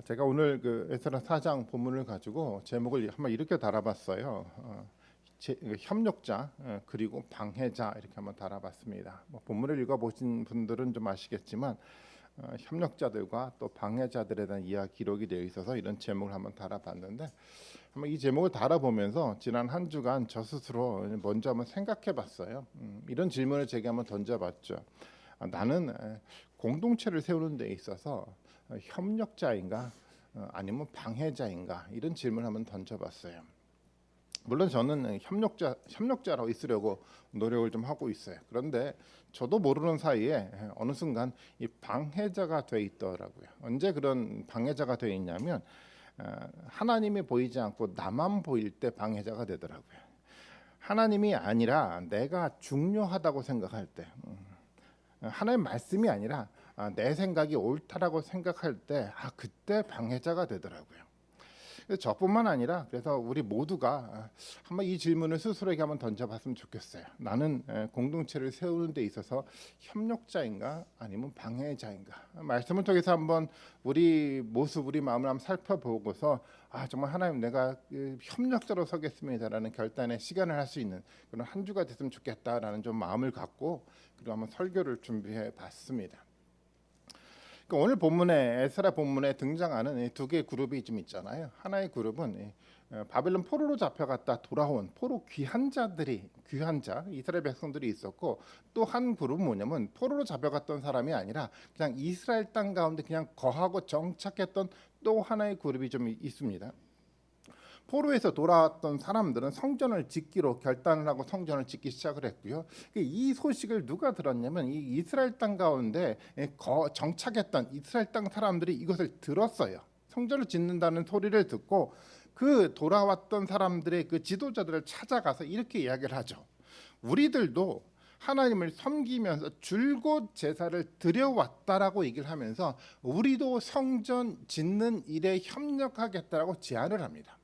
제가 오늘 그 에스라 4장 본문을 가지고 제목을 한번 이렇게 달아봤어요. 협력자 그리고 방해자 이렇게 한번 달아봤습니다. 본문을 읽어보신 분들은 좀 아시겠지만 협력자들과 또 방해자들에 대한 이야기 기록이 되어 있어서 이런 제목을 한번 달아봤는데, 한번 이 제목을 달아보면서 지난 한 주간 저 스스로 먼저 한번 생각해봤어요. 이런 질문을 제게 한번 던져봤죠. 나는 공동체를 세우는 데 있어서 협력자인가 아니면 방해자인가, 이런 질문을 한번 던져봤어요. 물론 저는 협력자로 있으려고 노력을 좀 하고 있어요. 그런데 저도 모르는 사이에 어느 순간 이 방해자가 돼 있더라고요. 언제 그런 방해자가 돼 있냐면 하나님이 보이지 않고 나만 보일 때 방해자가 되더라고요. 하나님이 아니라 내가 중요하다고 생각할 때, 하나님 말씀이 아니라 내 생각이 옳다라고 생각할 때, 그때 방해자가 되더라고요. 저뿐만 아니라 그래서 우리 모두가 한번 이 질문을 스스로에게 한번 던져봤으면 좋겠어요. 나는 공동체를 세우는 데 있어서 협력자인가 아니면 방해자인가? 말씀을 통해서 한번 우리 모습, 우리 마음을 한번 살펴보고서 정말 하나님, 내가 협력자로 서겠습니다라는 결단의 시간을 할 수 있는 그런 한 주가 됐으면 좋겠다라는 좀 마음을 갖고, 그리고 한번 설교를 준비해 봤습니다. 오늘 본문에, 에스라 본문에 등장하는 두 개의 그룹이 좀 있잖아요. 하나의 그룹은 바벨론 포로로 잡혀갔다 돌아온 포로 귀환자 이스라엘 백성들이 있었고, 또 한 그룹은 뭐냐면 포로로 잡혀갔던 사람이 아니라 그냥 이스라엘 땅 가운데 그냥 거하고 정착했던 또 하나의 그룹이 좀 있습니다. 포로에서 돌아왔던 사람들은 성전을 짓기로 결단을 하고 성전을 짓기 시작을 했고요. 이 소식을 누가 들었냐면 이 이스라엘 땅 가운데 정착했던 이스라엘 땅 사람들이 이것을 들었어요. 성전을 짓는다는 소리를 듣고 그 돌아왔던 사람들의 그 지도자들을 찾아가서 이렇게 이야기를 하죠. 우리들도 하나님을 섬기면서 줄곧 제사를 드려왔다라고 얘기를 하면서 우리도 성전 짓는 일에 협력하겠다라고 제안을 합니다.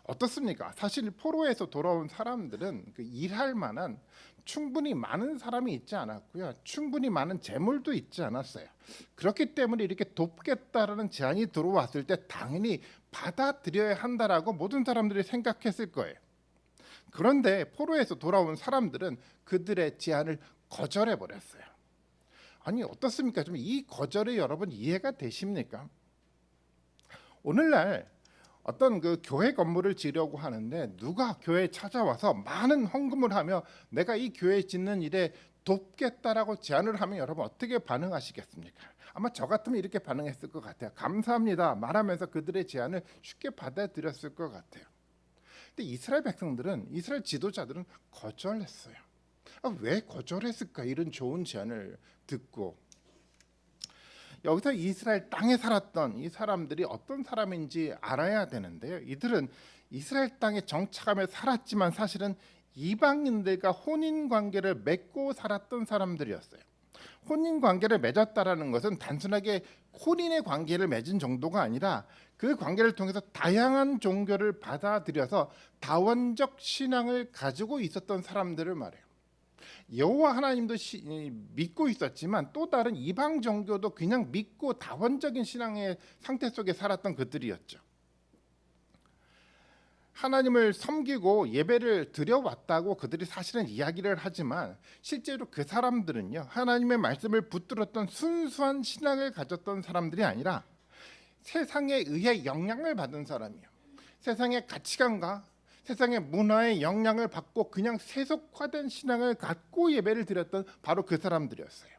어떻습니까? 사실 포로에서 돌아온 사람들은 일할 만한 충분히 많은 사람이 있지 않았고요. 충분히 많은 재물도 있지 않았어요. 그렇기 때문에 이렇게 돕겠다라는 제안이 들어왔을 때 당연히 받아들여야 한다라고 모든 사람들이 생각했을 거예요. 그런데 포로에서 돌아온 사람들은 그들의 제안을 거절해 버렸어요. 아니, 어떻습니까? 좀 이 거절이 여러분 이해가 되십니까? 오늘날 어떤 그 교회 건물을 지으려고 하는데 누가 교회에 찾아와서 많은 헌금을 하며 내가 이 교회 짓는 일에 돕겠다라고 제안을 하면 여러분 어떻게 반응하시겠습니까? 아마 저 같으면 이렇게 반응했을 것 같아요. 감사합니다 말하면서 그들의 제안을 쉽게 받아들였을 것 같아요. 근데 이스라엘 백성들은, 이스라엘 지도자들은 거절했어요. 왜 거절했을까? 이런 좋은 제안을 듣고. 여기서 이스라엘 땅에 살았던 이 사람들이 어떤 사람인지 알아야 되는데요. 이들은 이스라엘 땅에 정착하며 살았지만 사실은 이방인들과 혼인 관계를 맺고 살았던 사람들이었어요. 혼인 관계를 맺었다라는 것은 단순하게 혼인의 관계를 맺은 정도가 아니라 그 관계를 통해서 다양한 종교를 받아들여서 다원적 신앙을 가지고 있었던 사람들을 말해요. 여호와 하나님도 믿고 있었지만 또 다른 이방 종교도 그냥 믿고 다원적인 신앙의 상태 속에 살았던 그들이었죠. 하나님을 섬기고 예배를 드려왔다고 그들이 사실은 이야기를 하지만 실제로 그 사람들은요, 하나님의 말씀을 붙들었던 순수한 신앙을 가졌던 사람들이 아니라 세상에 의해 영향을 받은 사람이에요. 세상의 가치관과 세상의 문화의 영향을 받고 그냥 세속화된 신앙을 갖고 예배를 드렸던 바로 그 사람들이었어요.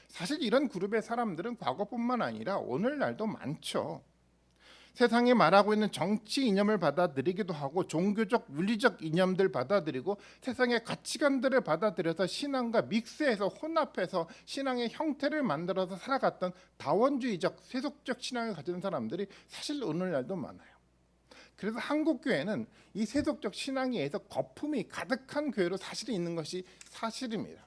사실 이런 그룹의 사람들은 과거뿐만 아니라 오늘날도 많죠. 세상이 말하고 있는 정치 이념을 받아들이기도 하고 종교적 윤리적 이념들 받아들이고 세상의 가치관들을 받아들여서 신앙과 믹스해서 혼합해서 신앙의 형태를 만들어서 살아갔던 다원주의적 세속적 신앙을 가진 사람들이 사실 오늘날도 많아요. 그래서 한국 교회는 이 세속적 신앙에 의해서 거품이 가득한 교회로 사실이 있는 것이 사실입니다.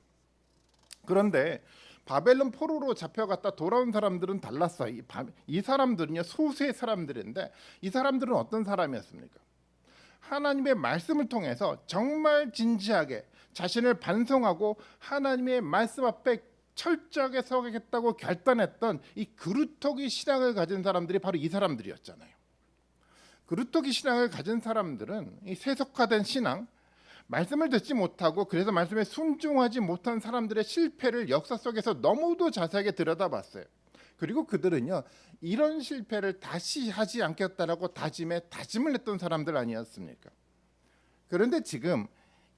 그런데 바벨론 포로로 잡혀갔다 돌아온 사람들은 달랐어요. 이 사람들은요, 소수의 사람들인데 이 사람들은 어떤 사람이었습니까? 하나님의 말씀을 통해서 정말 진지하게 자신을 반성하고 하나님의 말씀 앞에 철저하게 서겠다고 결단했던 이 그루터기 신앙을 가진 사람들이 바로 이 사람들이었잖아요. 그루터기 신앙을 가진 사람들은 이 세속화된 신앙, 말씀을 듣지 못하고 그래서 말씀에 순종하지 못한 사람들의 실패를 역사 속에서 너무도 자세하게 들여다봤어요. 그리고 그들은요, 이런 실패를 다시 하지 않겠다라고 다짐을 했던 사람들 아니었습니까? 그런데 지금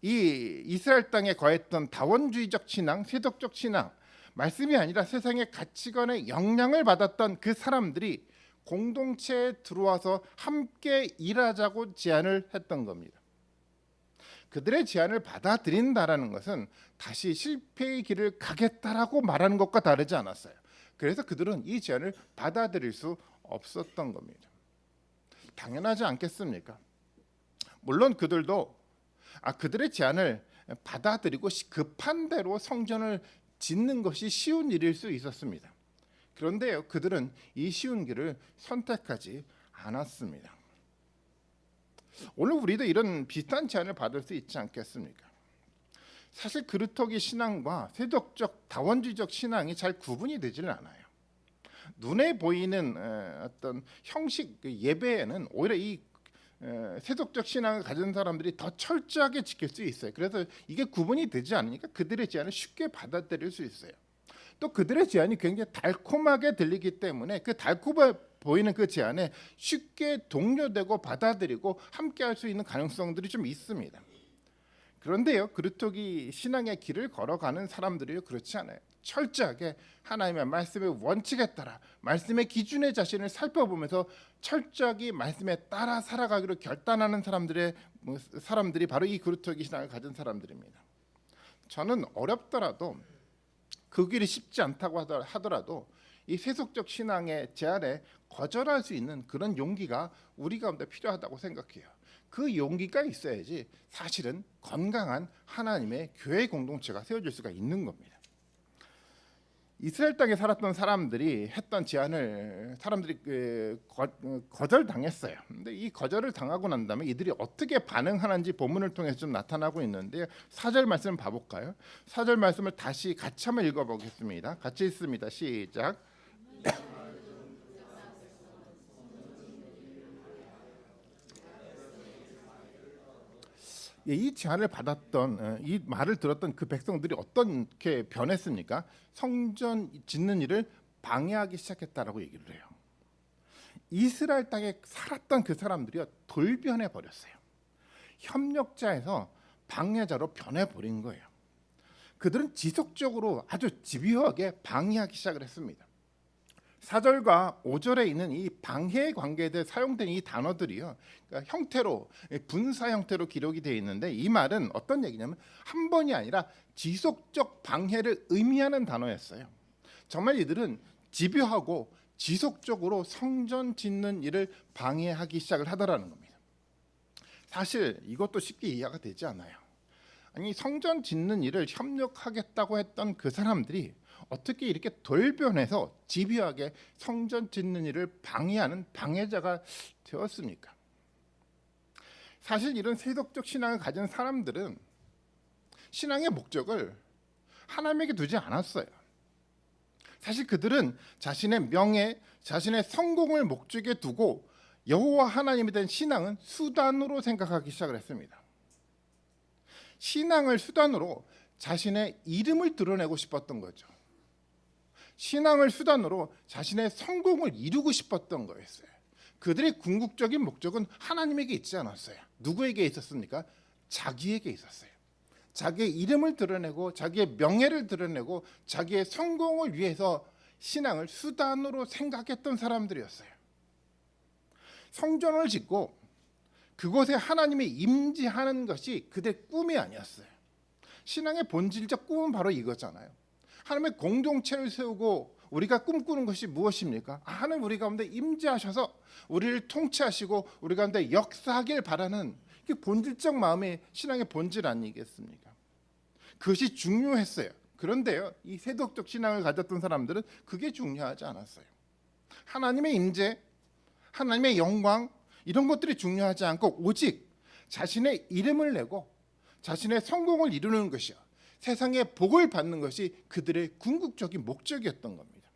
이 이스라엘 땅에 거했던 다원주의적 신앙, 세속적 신앙, 말씀이 아니라 세상의 가치관의 영향을 받았던 그 사람들이 공동체에 들어와서 함께 일하자고 제안을 했던 겁니다. 그들의 제안을 받아들인다라는 것은 다시 실패의 길을 가겠다라고 말하는 것과 다르지 않았어요. 그래서 그들은 이 제안을 받아들일 수 없었던 겁니다. 당연하지 않겠습니까? 물론 그들도 그들의 제안을 받아들이고 급한 대로 성전을 짓는 것이 쉬운 일일 수 있었습니다. 그런데요, 그들은 이 쉬운 길을 선택하지 않았습니다. 오늘 우리도 이런 비슷한 제안을 받을 수 있지 않겠습니까? 사실 그루터기 신앙과 세속적 다원주의적 신앙이 잘 구분이 되지는 않아요. 눈에 보이는 어떤 형식 예배에는 오히려 이 세속적 신앙을 가진 사람들이 더 철저하게 지킬 수 있어요. 그래서 이게 구분이 되지 않으니까 그들의 제안을 쉽게 받아들일 수 있어요. 또 그들의 제안이 굉장히 달콤하게 들리기 때문에 그 달콤해 보이는 그 제안에 쉽게 동료되고 받아들이고 함께할 수 있는 가능성들이 좀 있습니다. 그런데요, 그루터기 신앙의 길을 걸어가는 사람들이요, 그렇지 않아요. 철저하게 하나님의 말씀의 원칙에 따라 말씀의 기준의 자신을 살펴보면서 철저하게 말씀에 따라 살아가기로 결단하는 사람들이 바로 이 그루터기 신앙을 가진 사람들입니다. 저는 어렵더라도 그 길이 쉽지 않다고 하더라도 이 세속적 신앙의 제안에 거절할 수 있는 그런 용기가 우리 가운데 필요하다고 생각해요. 그 용기가 있어야지 사실은 건강한 하나님의 교회 공동체가 세워질 수가 있는 겁니다. 이스라엘 땅에 살았던 사람들이 했던 제안을 사람들이 거절당했어요. 근데 이 거절을 당하고 난 다음에 이들이 어떻게 반응하는지 본문을 통해서 좀 나타나고 있는데 4절 말씀을 봐볼까요? 4절 말씀을 다시 같이 한번 읽어보겠습니다. 같이 읽습니다. 시작. 이 제안을 받았던 이 말을 들었던 그 백성들이 어떻게 변했습니까? 성전 짓는 일을 방해하기 시작했다라고 얘기를 해요. 이스라엘 땅에 살았던 그 사람들이 돌변해 버렸어요. 협력자에서 방해자로 변해버린 거예요. 그들은 지속적으로 아주 집요하게 방해하기 시작을 했습니다. 4절과 5절에 있는 이 방해 관계에 대해 사용된 이 단어들이요, 그러니까 형태로 분사 형태로 기록이 되어 있는데 이 말은 어떤 얘기냐면 한 번이 아니라 지속적 방해를 의미하는 단어였어요. 정말 이들은 집요하고 지속적으로 성전 짓는 일을 방해하기 시작을 하더라는 겁니다. 사실 이것도 쉽게 이해가 되지 않아요. 아니, 성전 짓는 일을 협력하겠다고 했던 그 사람들이 어떻게 이렇게 돌변해서 집요하게 성전 짓는 일을 방해하는 방해자가 되었습니까? 사실 이런 세속적 신앙을 가진 사람들은 신앙의 목적을 하나님에게 두지 않았어요. 사실 그들은 자신의 명예, 자신의 성공을 목적에 두고 여호와 하나님에 대한 신앙은 수단으로 생각하기 시작을 했습니다. 신앙을 수단으로 자신의 이름을 드러내고 싶었던 거죠. 신앙을 수단으로 자신의 성공을 이루고 싶었던 거였어요. 그들의 궁극적인 목적은 하나님에게 있지 않았어요. 누구에게 있었습니까? 자기에게 있었어요. 자기의 이름을 드러내고 자기의 명예를 드러내고 자기의 성공을 위해서 신앙을 수단으로 생각했던 사람들이었어요. 성전을 짓고 그곳에 하나님이 임재하는 것이 그들의 꿈이 아니었어요. 신앙의 본질적 꿈은 바로 이거잖아요. 하나님의 공동체를 세우고 우리가 꿈꾸는 것이 무엇입니까? 하나님 우리 가운데 임재하셔서 우리를 통치하시고 우리 가운데 역사하길 바라는 그 본질적 마음이 신앙의 본질 아니겠습니까? 그것이 중요했어요. 그런데요, 이 세속적 신앙을 가졌던 사람들은 그게 중요하지 않았어요. 하나님의 임재, 하나님의 영광 이런 것들이 중요하지 않고 오직 자신의 이름을 내고 자신의 성공을 이루는 것이요, 세상의 복을 받는 것이 그들의 궁극적인 목적이었던 겁니다.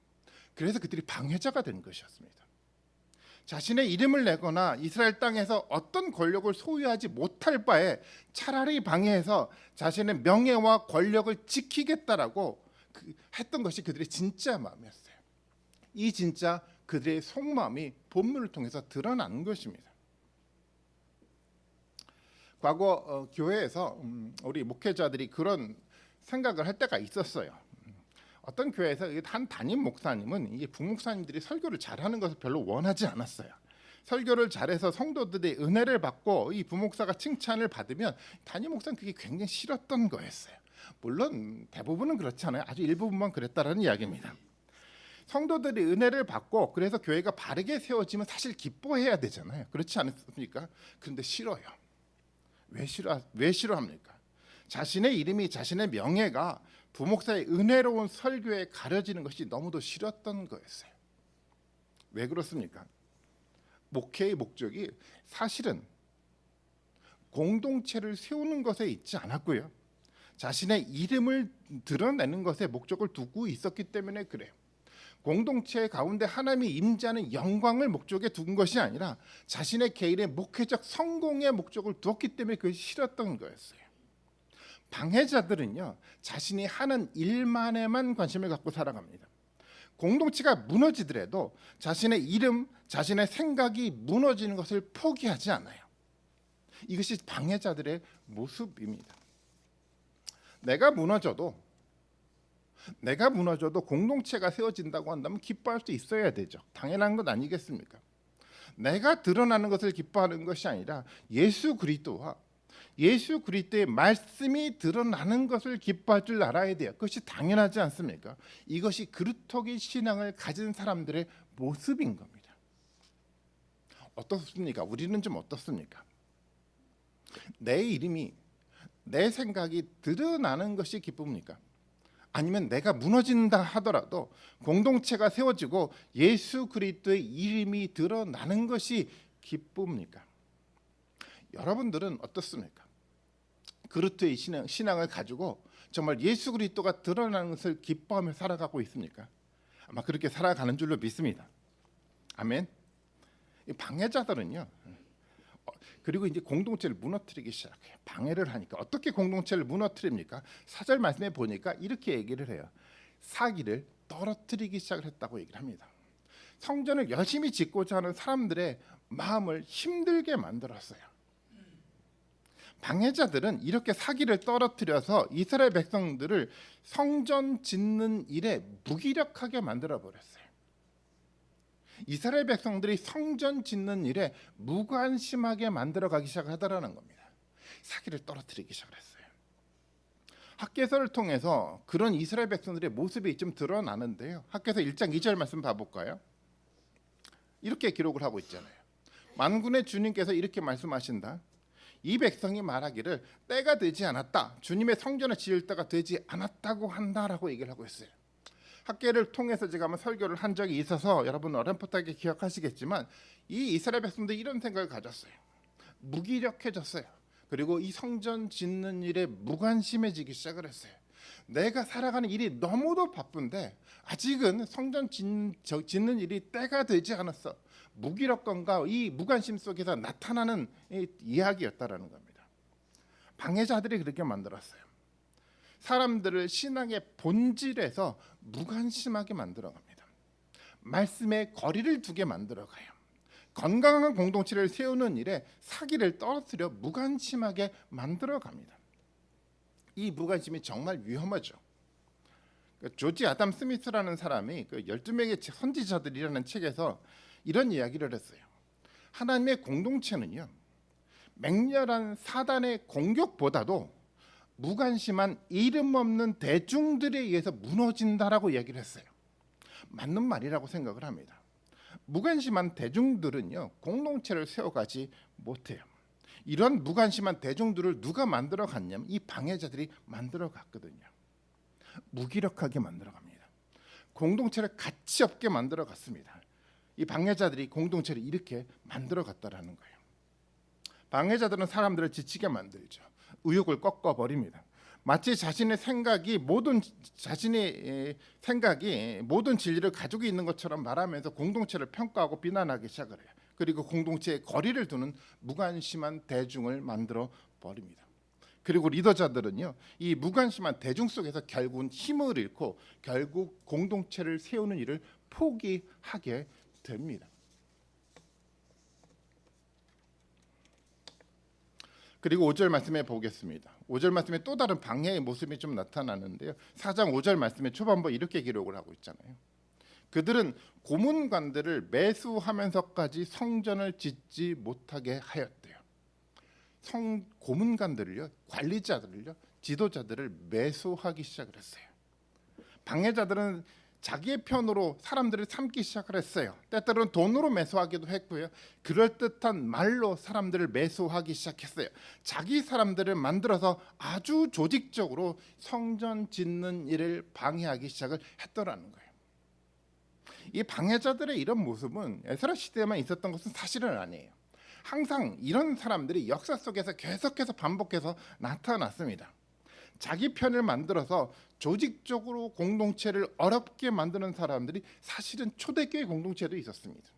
그래서 그들이 방해자가 된 것이었습니다. 자신의 이름을 내거나 이스라엘 땅에서 어떤 권력을 소유하지 못할 바에 차라리 방해해서 자신의 명예와 권력을 지키겠다라고 했던 것이 그들의 진짜 마음이었어요. 이 진짜 그들의 속마음이 본문을 통해서 드러난 것입니다. 과거 교회에서 우리 목회자들이 그런 생각을 할 때가 있었어요. 어떤 교회에서 한 담임 목사님은 이 부목사님들이 설교를 잘하는 것을 별로 원하지 않았어요. 설교를 잘해서 성도들의 은혜를 받고 이 부목사가 칭찬을 받으면 담임 목사는 그게 굉장히 싫었던 거였어요. 물론 대부분은 그렇지 않아요. 아주 일부분만 그랬다라는 이야기입니다. 성도들이 은혜를 받고 그래서 교회가 바르게 세워지면 사실 기뻐해야 되잖아요. 그렇지 않습니까? 그런데 싫어요. 왜 싫어합니까? 자신의 이름이, 자신의 명예가 부목사의 은혜로운 설교에 가려지는 것이 너무도 싫었던 거였어요. 왜 그렇습니까? 목회의 목적이 사실은 공동체를 세우는 것에 있지 않았고요. 자신의 이름을 드러내는 것에 목적을 두고 있었기 때문에 그래요. 공동체 가운데 하나님이 임재하는 영광을 목적에 둔 것이 아니라 자신의 개인의 목회적 성공의 목적을 두었기 때문에 그것이 싫었던 거였어요. 방해자들은요, 자신이 하는 일만에만 관심을 갖고 살아갑니다. 공동체가 무너지더라도 자신의 이름, 자신의 생각이 무너지는 것을 포기하지 않아요. 이것이 방해자들의 모습입니다. 내가 무너져도 공동체가 세워진다고 한다면 기뻐할 수 있어야 되죠. 당연한 것 아니겠습니까? 내가 드러나는 것을 기뻐하는 것이 아니라 예수 그리스도와 예수 그리스도의 말씀이 드러나는 것을 기뻐할 줄 알아야 돼요. 그것이 당연하지 않습니까? 이것이 그루터기 신앙을 가진 사람들의 모습인 겁니다. 어떻습니까? 우리는 좀 어떻습니까? 내 이름이, 내 생각이 드러나는 것이 기쁩니까? 아니면 내가 무너진다 하더라도 공동체가 세워지고 예수 그리스도의 이름이 드러나는 것이 기쁩니까? 여러분들은 어떻습니까? 그루터기 신앙을 가지고 정말 예수 그리스도가 드러나는 것을 기뻐하며 살아가고 있습니까? 아마 그렇게 살아가는 줄로 믿습니다. 아멘. 이 방해자들은요. 그리고 이제 공동체를 무너뜨리기 시작해요. 방해를 하니까 어떻게 공동체를 무너뜨립니까? 4절 말씀에 보니까 이렇게 얘기를 해요. 사기를 떨어뜨리기 시작을 했다고 얘기를 합니다. 성전을 열심히 짓고자 하는 사람들의 마음을 힘들게 만들었어요. 방해자들은 이렇게 사기를 떨어뜨려서 이스라엘 백성들을 성전 짓는 일에 무기력하게 만들어 버렸어요. 이스라엘 백성들이 성전 짓는 일에 무관심하게 만들어가기 시작하더라는 겁니다. 사기를 떨어뜨리기 시작했어요. 학개서를 통해서 그런 이스라엘 백성들의 모습이 좀 드러나는데요. 학개서 1장 2절 말씀 봐볼까요? 이렇게 기록을 하고 있잖아요. 만군의 주님께서 이렇게 말씀하신다. 이 백성이 말하기를 때가 되지 않았다. 주님의 성전을 지을 때가 되지 않았다고 한다라고 얘기를 하고 있어요. 학계를 통해서 제가 한번 설교를 한 적이 있어서 여러분 어렴풋하게 기억하시겠지만 이 이스라엘 백성들이 이런 생각을 가졌어요. 무기력해졌어요. 그리고 이 성전 짓는 일에 무관심해지기 시작을 했어요. 내가 살아가는 일이 너무도 바쁜데 아직은 성전 짓는 일이 때가 되지 않았어. 무기력감과 이 무관심 속에서 나타나는 이야기였다라는 겁니다. 방해자들이 그렇게 만들었어요. 사람들을 신앙의 본질에서 무관심하게 만들어갑니다. 말씀에 거리를 두게 만들어가요. 건강한 공동체를 세우는 일에 사기를 떨어뜨려 무관심하게 만들어갑니다. 이 무관심이 정말 위험하죠. 조지 아담 스미스라는 사람이 그 12명의 선지자들이라는 책에서 이런 이야기를 했어요. 하나님의 공동체는요, 맹렬한 사단의 공격보다도 무관심한 이름 없는 대중들에 의해서 무너진다라고 이야기를 했어요. 맞는 말이라고 생각을 합니다. 무관심한 대중들은요, 공동체를 세워가지 못해요. 이런 무관심한 대중들을 누가 만들어 갔냐면 이 방해자들이 만들어 갔거든요. 무기력하게 만들어 갑니다. 공동체를 가치 없게 만들어 갔습니다. 이 방해자들이 공동체를 이렇게 만들어 갔다라는 거예요. 방해자들은 사람들을 지치게 만들죠. 의욕을 꺾어 버립니다. 마치 자신의 생각이 모든 진리를 가지고 있는 것처럼 말하면서 공동체를 평가하고 비난하기 시작을 해요. 그리고 공동체에 거리를 두는 무관심한 대중을 만들어 버립니다. 그리고 리더자들은요, 이 무관심한 대중 속에서 결국은 힘을 잃고 결국 공동체를 세우는 일을 포기하게 됩니다. 그리고 5절 말씀에 보겠습니다. 5절 말씀에 또 다른 방해의 모습이 좀 나타나는데요. 4장 5절 말씀에 초반부 이렇게 기록을 하고 있잖아요. 그들은 고문관들을 매수하면서까지 성전을 짓지 못하게 하였대요. 고문관들을요, 관리자들을요, 지도자들을 매수하기 시작을 했어요. 방해자들은 자기의 편으로 사람들을 삼기 시작을 했어요. 때때로는 돈으로 매수하기도 했고요. 그럴듯한 말로 사람들을 매수하기 시작했어요. 자기 사람들을 만들어서 아주 조직적으로 성전 짓는 일을 방해하기 시작을 했더라는 거예요. 이 방해자들의 이런 모습은 에스라 시대에만 있었던 것은 사실은 아니에요. 항상 이런 사람들이 역사 속에서 계속해서 반복해서 나타났습니다. 자기 편을 만들어서 조직적으로 공동체를 어렵게 만드는 사람들이 사실은 초대교회 공동체도 있었습니다.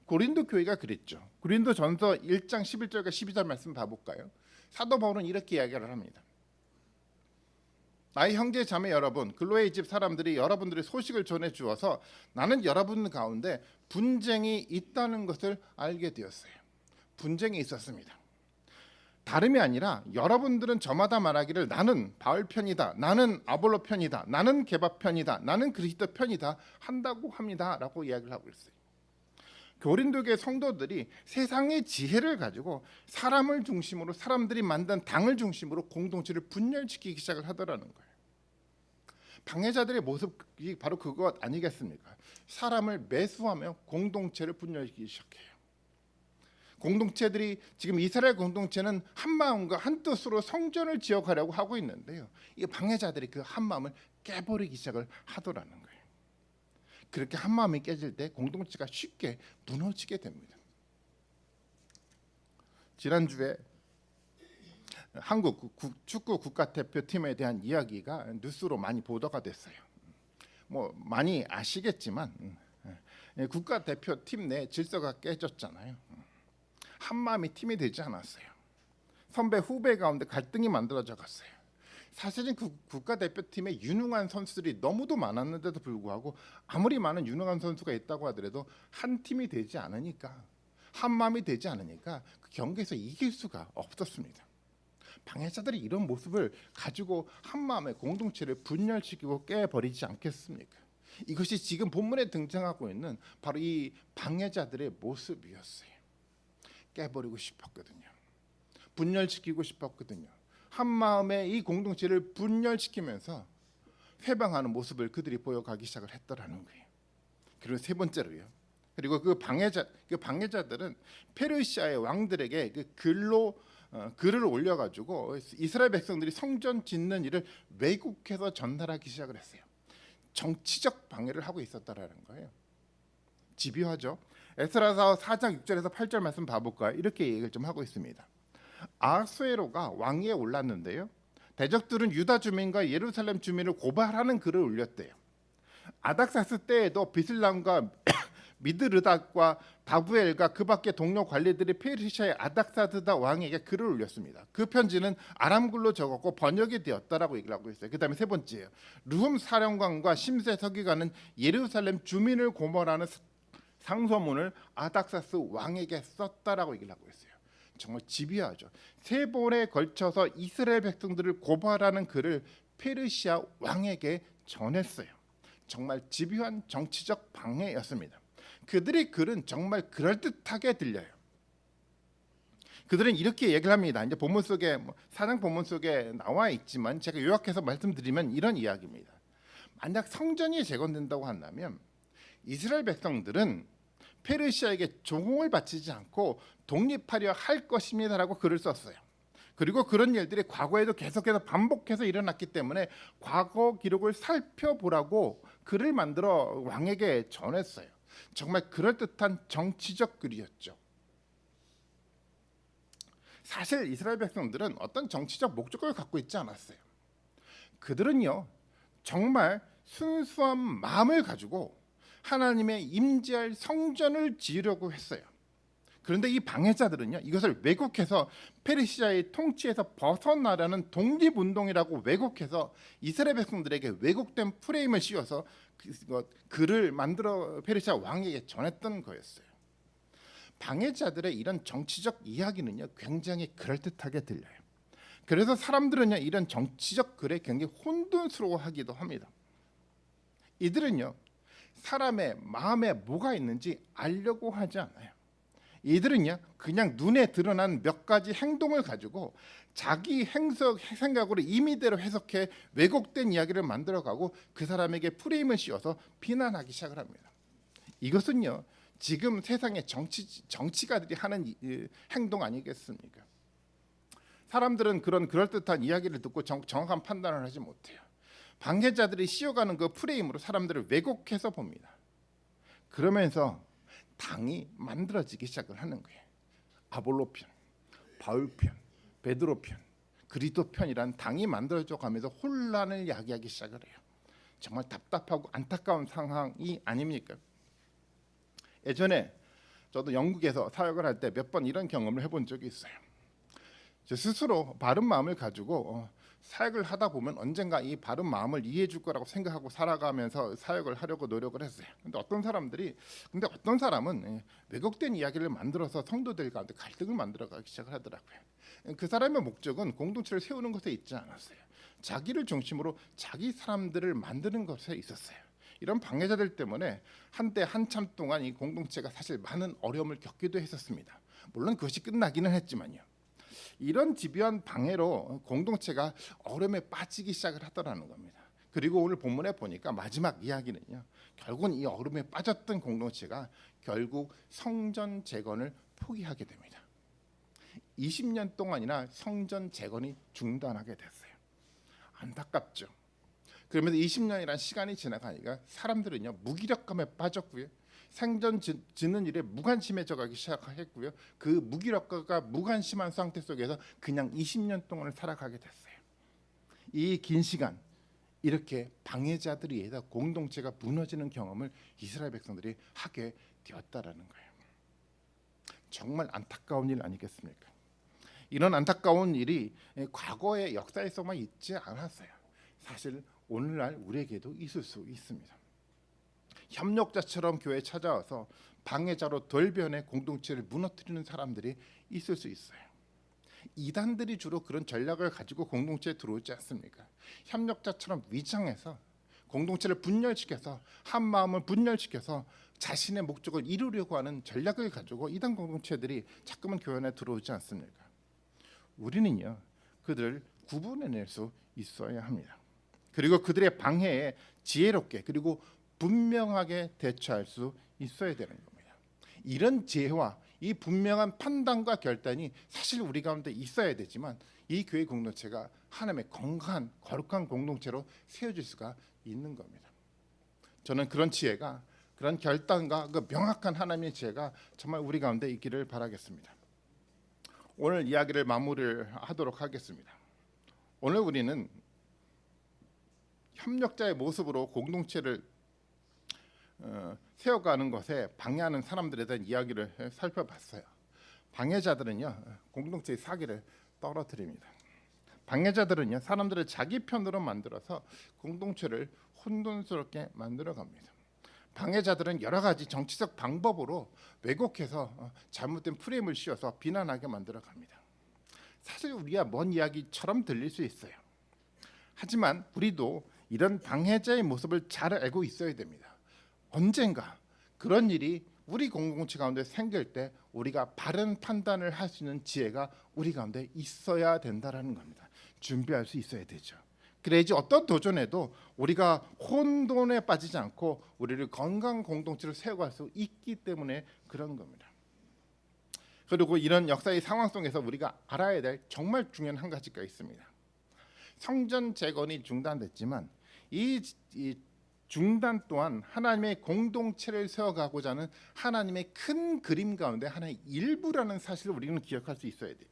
고린도 교회가 그랬죠. 고린도전서 1장 11절과 12절 말씀 봐볼까요? 사도 바울은 이렇게 이야기를 합니다. 나의 형제 자매 여러분, 글로의 집 사람들이 여러분들의 소식을 전해 주어서 나는 여러분 가운데 분쟁이 있다는 것을 알게 되었어요. 분쟁이 있었습니다. 다름이 아니라 여러분들은 저마다 말하기를 나는 바울 편이다, 나는 아볼로 편이다, 나는 게바 편이다, 나는 그리스도 편이다 한다고 합니다라고 이야기를 하고 있어요. 고린도교의 성도들이 세상의 지혜를 가지고 사람을 중심으로, 사람들이 만든 당을 중심으로 공동체를 분열시키기 시작을 하더라는 거예요. 방해자들의 모습이 바로 그것 아니겠습니까? 사람을 매수하며 공동체를 분열시키기 시작해요. 공동체들이 지금 이스라엘 공동체는 한 마음과 한 뜻으로 성전을 지어가려고 하고 있는데요. 이 방해자들이 그 한 마음을 깨버리기 시작을 하더라는 거예요. 그렇게 한 마음이 깨질 때 공동체가 쉽게 무너지게 됩니다. 지난주에 한국 축구 국가대표팀에 대한 이야기가 뉴스로 많이 보도가 됐어요. 뭐 많이 아시겠지만 국가대표팀 내 질서가 깨졌잖아요. 한 마음이 팀이 되지 않았어요. 선배 후배 가운데 갈등이 만들어져 갔어요. 사실은 그 국가대표팀에 유능한 선수들이 너무도 많았는데도 불구하고 아무리 많은 유능한 선수가 있다고 하더라도 한 팀이 되지 않으니까, 한 마음이 되지 않으니까 그 경기에서 이길 수가 없었습니다. 방해자들이 이런 모습을 가지고 한 마음의 공동체를 분열시키고 깨버리지 않겠습니까? 이것이 지금 본문에 등장하고 있는 바로 이 방해자들의 모습이었어요. 깨버리고 싶었거든요. 분열시키고 싶었거든요. 한 마음의 이 공동체를 분열시키면서 회방하는 모습을 그들이 보여가기 시작을 했더라는 거예요. 그리고 세 번째로요. 그리고 그 방해자들은 페르시아의 왕들에게 그 글을 올려가지고 이스라엘 백성들이 성전 짓는 일을 왜곡해서 전달하기 시작을 했어요. 정치적 방해를 하고 있었다라는 거예요. 집요하죠. 에스라서 4장 6절에서 8절 말씀 봐볼까요? 이렇게 얘기를 좀 하고 있습니다. 아하수에로가 왕위에 올랐는데요. 대적들은 유다 주민과 예루살렘 주민을 고발하는 글을 올렸대요. 아닥사스 때에도 비슬람과 미드르닷과 다부엘과 그 밖의 동료 관리들이 페르시아의 아닥사드다 왕에게 글을 올렸습니다. 그 편지는 아람글로 적었고 번역이 되었다라고 얘기를 하고 있어요. 그다음에 세 번째예요. 르훔 사령관과 심세 서기관은 예루살렘 주민을 고발하는 상소문을 아닥사스 왕에게 썼다라고 얘기를 하고 있어요. 정말 집요하죠. 세 번에 걸쳐서 이스라엘 백성들을 고발하는 글을 페르시아 왕에게 전했어요. 정말 집요한 정치적 방해였습니다. 그들의 글은 정말 그럴듯하게 들려요. 그들은 이렇게 얘기를 합니다. 이제 본문 속에 사장 본문 속에 나와 있지만 제가 요약해서 말씀드리면 이런 이야기입니다. 만약 성전이 재건된다고 한다면 이스라엘 백성들은 페르시아에게 종을 바치지 않고 독립하려 할 것입니다라고 글을 썼어요. 그리고 그런 일들이 과거에도 계속해서 반복해서 일어났기 때문에 과거 기록을 살펴보라고 글을 만들어 왕에게 전했어요. 정말 그럴듯한 정치적 글이었죠. 사실 이스라엘 백성들은 어떤 정치적 목적을 갖고 있지 않았어요. 그들은요 정말 순수한 마음을 가지고 하나님의 임재할 성전을 지으려고 했어요. 그런데 이 방해자들은요 이것을 왜곡해서 페르시아의 통치에서 벗어나라는 독립운동이라고 왜곡해서 이스라엘 백성들에게 왜곡된 프레임을 씌워서 글을 만들어 페르시아 왕에게 전했던 거였어요. 방해자들의 이런 정치적 이야기는요 굉장히 그럴듯하게 들려요. 그래서 사람들은요 이런 정치적 글에 굉장히 혼돈스러워하기도 합니다. 이들은요 사람의 마음에 뭐가 있는지 알려고 하지 않아요. 이들은요 그냥 눈에 드러난 몇 가지 행동을 가지고 자기 생각으로 임의대로 해석해 왜곡된 이야기를 만들어가고 그 사람에게 프레임을 씌워서 비난하기 시작을 합니다. 이것은요 지금 세상의 정치가들이 하는 행동 아니겠습니까? 사람들은 그런 그럴듯한 이야기를 듣고 정확한 판단을 하지 못해요. 방해자들이 씌워가는 그 프레임으로 사람들을 왜곡해서 봅니다. 그러면서 당이 만들어지기 시작을 하는 거예요. 아볼로 편, 바울 편, 베드로 편, 그리스도 편이란 당이 만들어져 가면서 혼란을 야기하기 시작을 해요. 정말 답답하고 안타까운 상황이 아닙니까? 예전에 저도 영국에서 사역을 할 때 몇 번 이런 경험을 해본 적이 있어요. 저 스스로 바른 마음을 가지고 사역을 하다 보면 언젠가 이 바른 마음을 이해해 줄 거라고 생각하고 살아가면서 사역을 하려고 노력을 했어요. 근데 어떤 사람은 왜곡된 이야기를 만들어서 성도들 가운데 갈등을 만들어가기 시작을 하더라고요. 그 사람의 목적은 공동체를 세우는 것에 있지 않았어요. 자기를 중심으로 자기 사람들을 만드는 것에 있었어요. 이런 방해자들 때문에 한참 동안 이 공동체가 사실 많은 어려움을 겪기도 했었습니다. 물론 그것이 끝나기는 했지만요. 이런 집요한 방해로 공동체가 어려움에 빠지기 시작을 하더라는 겁니다. 그리고 오늘 본문에 보니까 마지막 이야기는요. 결국은 이 어려움에 빠졌던 공동체가 결국 성전 재건을 포기하게 됩니다. 20년 동안이나 성전 재건이 중단하게 됐어요. 안타깝죠. 그러면서 20년이라는 시간이 지나가니까 사람들은요 무기력감에 빠졌고요. 생전 짓는 일에 무관심해져 가기 시작했고요. 그 무기력감과 무관심한 상태 속에서 그냥 20년 동안을 살아가게 됐어요. 이 긴 시간 이렇게 방해자들에 의해서 공동체가 무너지는 경험을 이스라엘 백성들이 하게 되었다라는 거예요. 정말 안타까운 일 아니겠습니까? 이런 안타까운 일이 과거의 역사에서만 있지 않았어요. 사실 오늘날 우리에게도 있을 수 있습니다. 협력자처럼 교회에 찾아와서 방해자로 돌변해 공동체를 무너뜨리는 사람들이 있을 수 있어요. 이단들이 주로 그런 전략을 가지고 공동체에 들어오지 않습니까? 협력자처럼 위장해서 공동체를 분열시켜서 한 마음을 분열시켜서 자신의 목적을 이루려고 하는 전략을 가지고 이단 공동체들이 자꾸만 교회 안에 들어오지 않습니까? 우리는요 그들을 구분해낼 수 있어야 합니다. 그리고 그들의 방해에 지혜롭게 그리고 분명하게 대처할 수 있어야 되는 겁니다. 이런 지혜와 이 분명한 판단과 결단이 사실 우리 가운데 있어야 되지만 이 교회 공동체가 하나님의 건강한 거룩한 공동체로 세워질 수가 있는 겁니다. 저는 그런 지혜가 그런 결단과 그 명확한 하나님의 지혜가 정말 우리 가운데 있기를 바라겠습니다. 오늘 이야기를 마무리를 하도록 하겠습니다. 오늘 우리는 협력자의 모습으로 공동체를 세워가는 것에 방해하는 사람들에 대한 이야기를 살펴봤어요. 방해자들은요 공동체의 사기를 떨어뜨립니다. 방해자들은요 사람들을 자기 편으로 만들어서 공동체를 혼돈스럽게 만들어갑니다. 방해자들은 여러 가지 정치적 방법으로 왜곡해서 잘못된 프레임을 씌워서 비난하게 만들어갑니다. 사실 우리가 먼 이야기처럼 들릴 수 있어요. 하지만 우리도 이런 방해자의 모습을 잘 알고 있어야 됩니다. 언젠가 그런 일이 우리 공동체 가운데 생길 때 우리가 바른 판단을 할 수 있는 지혜가 우리 가운데 있어야 된다라는 겁니다. 준비할 수 있어야 되죠. 그래야지 어떤 도전에도 우리가 혼돈에 빠지지 않고 우리를 건강한 공동체를 세워갈 수 있기 때문에 그런 겁니다. 그리고 이런 역사의 상황 속에서 우리가 알아야 될 정말 중요한 한 가지가 있습니다. 성전 재건이 중단됐지만 이 중단 또한 하나님의 공동체를 세워가고자 하는 하나님의 큰 그림 가운데 하나의 일부라는 사실을 우리는 기억할 수 있어야 돼요.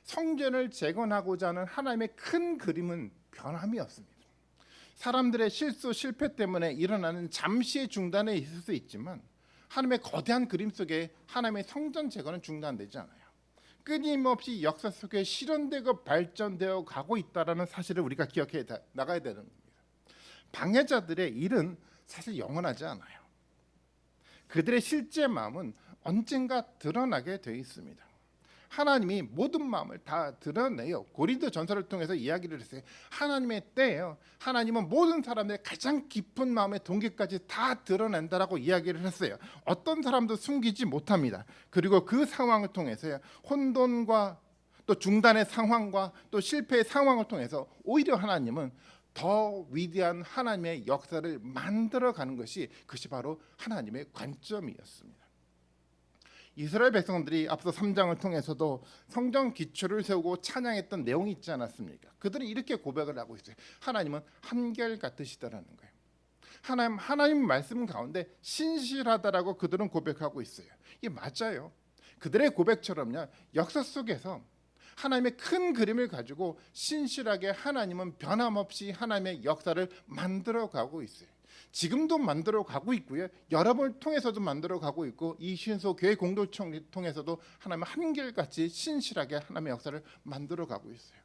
성전을 재건하고자 하는 하나님의 큰 그림은 변함이 없습니다. 사람들의 실수, 실패 때문에 일어나는 잠시의 중단에 있을 수 있지만 하나님의 거대한 그림 속에 하나님의 성전 재건은 중단되지 않아요. 끊임없이 역사 속에 실현되고 발전되어 가고 있다는 사실을 우리가 기억해 나가야 되는 겁니다. 방해자들의 일은 사실 영원하지 않아요. 그들의 실제 마음은 언젠가 드러나게 되어 있습니다. 하나님이 모든 마음을 다 드러내요. 고린도 전서를 통해서 이야기를 했어요. 하나님의 때예요. 하나님은 모든 사람의 가장 깊은 마음의 동기까지 다 드러낸다라고 이야기를 했어요. 어떤 사람도 숨기지 못합니다. 그리고 그 상황을 통해서 혼돈과 또 중단의 상황과 또 실패의 상황을 통해서 오히려 하나님은 더 위대한 하나님의 역사를 만들어가는 그것이 바로 하나님의 관점이었습니다. 이스라엘 백성들이 앞서 3장을 통해서도 성전 기초를 세우고 찬양했던 내용이 있지 않았습니까? 그들은 이렇게 고백을 하고 있어요. 하나님은 한결같으시다라는 거예요. 하나님 말씀 가운데 신실하다라고 그들은 고백하고 있어요. 이게 맞아요. 그들의 고백처럼요, 역사 속에서 하나님의 큰 그림을 가지고 신실하게 하나님은 변함없이 하나님의 역사를 만들어가고 있어요. 지금도 만들어가고 있고요. 여러분을 통해서도 만들어가고 있고 이 신소 교회 공동체를 통해서도 하나님은 한결같이 신실하게 하나님의 역사를 만들어가고 있어요.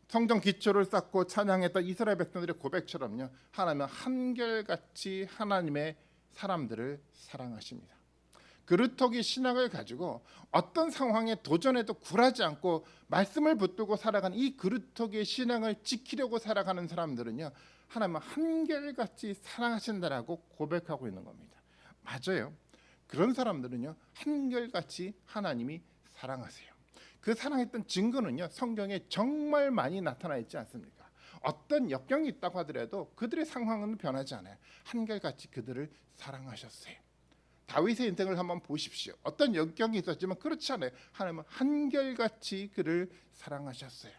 성전 기초를 쌓고 찬양했던 이스라엘 백성들의 고백처럼요, 하나님은 한결같이 하나님의 사람들을 사랑하십니다. 그루터기 신앙을 가지고 어떤 상황에 도전해도 굴하지 않고 말씀을 붙들고 살아가는 이 그루터기의 신앙을 지키려고 살아가는 사람들은요, 하나님은 한결같이 사랑하신다라고 고백하고 있는 겁니다. 맞아요. 그런 사람들은요, 한결같이 하나님이 사랑하세요. 그 사랑했던 증거는요, 성경에 정말 많이 나타나 있지 않습니까? 어떤 역경이 있다고 하더라도 그들의 상황은 변하지 않아요. 한결같이 그들을 사랑하셨어요. 다윗의 인생을 한번 보십시오. 어떤 역경이 있었지만 그렇지 않아요. 하나님은 한결같이 그를 사랑하셨어요.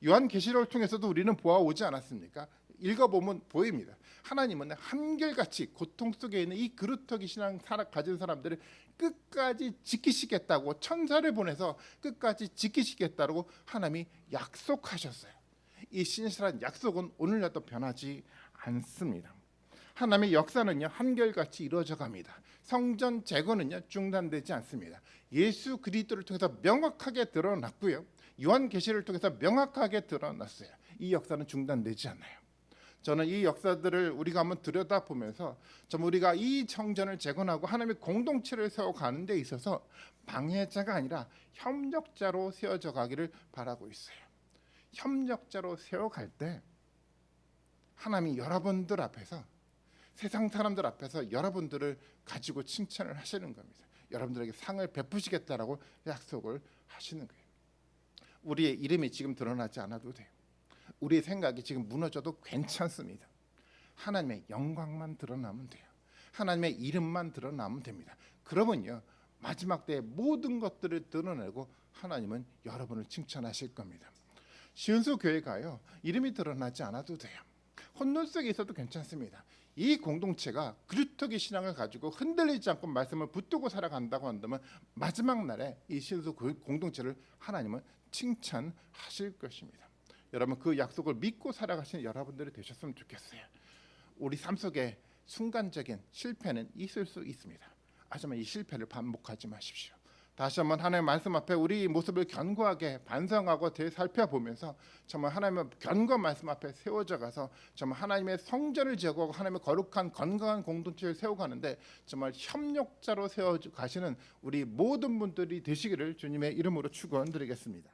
요한계시록을 통해서도 우리는 보아오지 않았습니까? 읽어보면 보입니다. 하나님은 한결같이 고통 속에 있는 이 그루터기 신앙 가진 사람들을 끝까지 지키시겠다고 천사를 보내서 끝까지 지키시겠다고 하나님이 약속하셨어요. 이 신실한 약속은 오늘날도 변하지 않습니다. 하나님의 역사는요, 한결같이 이루어져 갑니다. 성전 재건은요, 중단되지 않습니다. 예수 그리스도를 통해서 명확하게 드러났고요, 요한계시를 통해서 명확하게 드러났어요. 이 역사는 중단되지 않아요. 저는 이 역사들을 우리가 한번 들여다보면서 우리가 이 성전을 재건하고 하나님의 공동체를 세워가는 데 있어서 방해자가 아니라 협력자로 세워져 가기를 바라고 있어요. 협력자로 세워갈 때 하나님이 여러분들 앞에서, 세상 사람들 앞에서 여러분들을 가지고 칭찬을 하시는 겁니다. 여러분들에게 상을 베푸시겠다라고 약속을 하시는 거예요. 우리의 이름이 지금 드러나지 않아도 돼요. 우리의 생각이 지금 무너져도 괜찮습니다. 하나님의 영광만 드러나면 돼요. 하나님의 이름만 드러나면 됩니다. 그러면요, 마지막 때에 모든 것들을 드러내고 하나님은 여러분을 칭찬하실 겁니다. 시은수 교회가요, 이름이 드러나지 않아도 돼요. 혼돈 속에 있어도 괜찮습니다. 이 공동체가 그루터기 신앙을 가지고 흔들리지 않고 말씀을 붙들고 살아간다고 한다면 마지막 날에 이 시은수 공동체를 하나님은 칭찬하실 것입니다. 여러분, 그 약속을 믿고 살아가시는 여러분들이 되셨으면 좋겠어요. 우리 삶 속에 순간적인 실패는 있을 수 있습니다. 하지만 이 실패를 반복하지 마십시오. 다시 한번 하나님의 말씀 앞에 우리 모습을 견고하게 반성하고 되살펴보면서 정말 하나님의 견고한 말씀 앞에 세워져 가서 정말 하나님의 성전을 제거하고 하나님의 거룩한 건강한 공동체를 세워가는데 정말 협력자로 세워가시는 우리 모든 분들이 되시기를 주님의 이름으로 축원드리겠습니다.